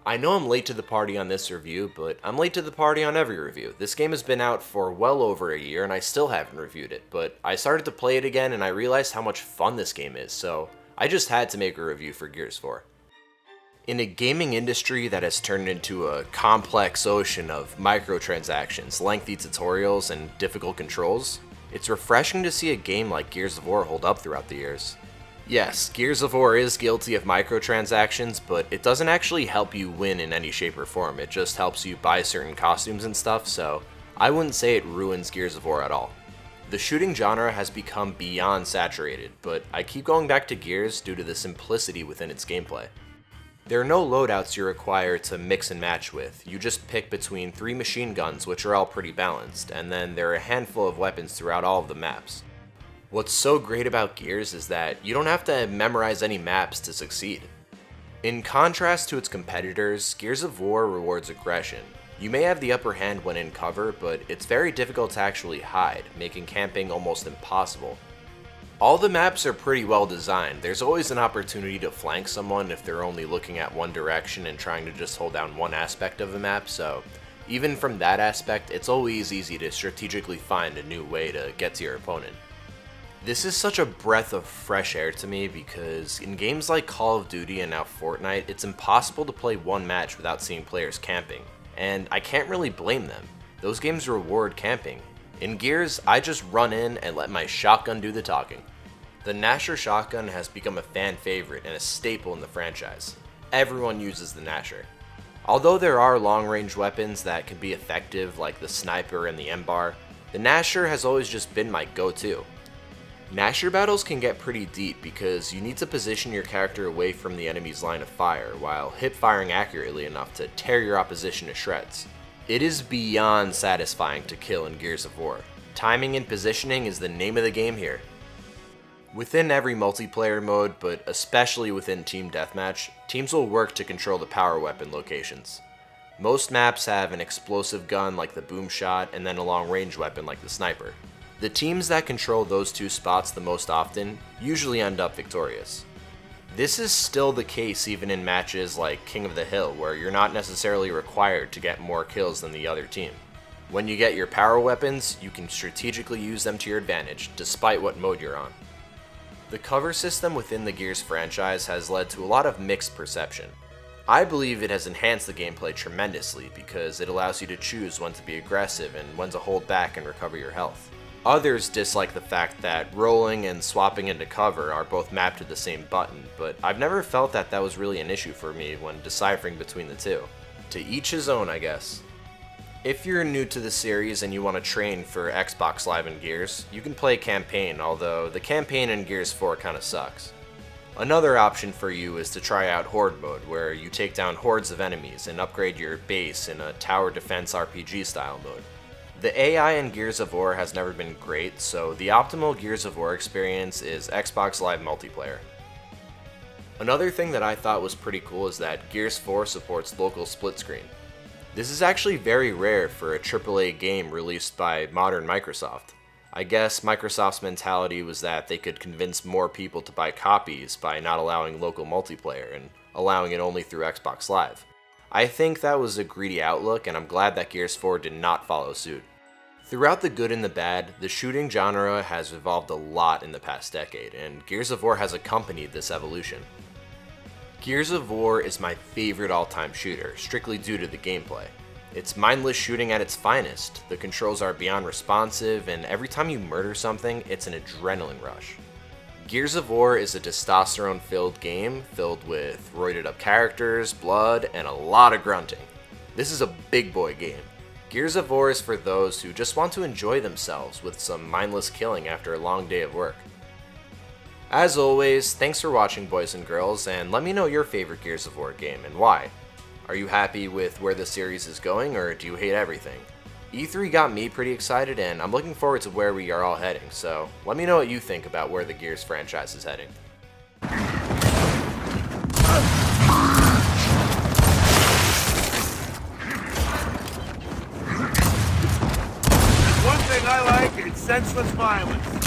I know I'm late to the party on this review, but I'm late to the party on every review. This game has been out for well over a year and I still haven't reviewed it, but I started to play it again and I realized how much fun this game is, so I just had to make a review for Gears 4. In a gaming industry that has turned into a complex ocean of microtransactions, lengthy tutorials, and difficult controls, it's refreshing to see a game like Gears of War hold up throughout the years. Yes, Gears of War is guilty of microtransactions, but it doesn't actually help you win in any shape or form, it just helps you buy certain costumes and stuff, so I wouldn't say it ruins Gears of War at all. The shooting genre has become beyond saturated, but I keep going back to Gears due to the simplicity within its gameplay. There are no loadouts you're required to mix and match with, you just pick between 3 machine guns which are all pretty balanced, and then there are a handful of weapons throughout all of the maps. What's so great about Gears is that you don't have to memorize any maps to succeed. In contrast to its competitors, Gears of War rewards aggression. You may have the upper hand when in cover, but it's very difficult to actually hide, making camping almost impossible. All the maps are pretty well designed. There's always an opportunity to flank someone if they're only looking at one direction and trying to just hold down one aspect of the map, so even from that aspect, it's always easy to strategically find a new way to get to your opponent. This is such a breath of fresh air to me because in games like Call of Duty and now Fortnite, it's impossible to play one match without seeing players camping, and I can't really blame them. Those games reward camping. In Gears, I just run in and let my shotgun do the talking. The Gnasher shotgun has become a fan favorite and a staple in the franchise. Everyone uses the Gnasher. Although there are long-range weapons that can be effective like the sniper and the M-bar, the Gnasher has always just been my go-to. Gnasher battles can get pretty deep because you need to position your character away from the enemy's line of fire while hip-firing accurately enough to tear your opposition to shreds. It is beyond satisfying to kill in Gears of War. Timing and positioning is the name of the game here. Within every multiplayer mode, but especially within Team Deathmatch, teams will work to control the power weapon locations. Most maps have an explosive gun like the boom shot and then a long range weapon like the sniper. The teams that control those two spots the most often usually end up victorious. This is still the case even in matches like King of the Hill, where you're not necessarily required to get more kills than the other team. When you get your power weapons, you can strategically use them to your advantage, despite what mode you're on. The cover system within the Gears franchise has led to a lot of mixed perception. I believe it has enhanced the gameplay tremendously because it allows you to choose when to be aggressive and when to hold back and recover your health. Others dislike the fact that rolling and swapping into cover are both mapped to the same button, but I've never felt that that was really an issue for me when deciphering between the two. To each his own, I guess. If you're new to the series and you want to train for Xbox Live and Gears, you can play campaign, although the campaign in Gears 4 kinda sucks. Another option for you is to try out Horde mode, where you take down hordes of enemies and upgrade your base in a tower defense RPG style mode. The AI in Gears of War has never been great, so the optimal Gears of War experience is Xbox Live multiplayer. Another thing that I thought was pretty cool is that Gears 4 supports local split screen. This is actually very rare for a AAA game released by modern Microsoft. I guess Microsoft's mentality was that they could convince more people to buy copies by not allowing local multiplayer and allowing it only through Xbox Live. I think that was a greedy outlook, and I'm glad that Gears 4 did not follow suit. Throughout the good and the bad, the shooting genre has evolved a lot in the past decade, and Gears of War has accompanied this evolution. Gears of War is my favorite all-time shooter, strictly due to the gameplay. It's mindless shooting at its finest, the controls are beyond responsive, and every time you murder something, it's an adrenaline rush. Gears of War is a testosterone-filled game filled with roided-up characters, blood, and a lot of grunting. This is a big boy game. Gears of War is for those who just want to enjoy themselves with some mindless killing after a long day of work. As always, thanks for watching, boys and girls, and let me know your favorite Gears of War game and why. Are you happy with where the series is going, or do you hate everything? E3 got me pretty excited, and I'm looking forward to where we are all heading, so let me know what you think about where the Gears franchise is heading. One thing I like, it's senseless violence.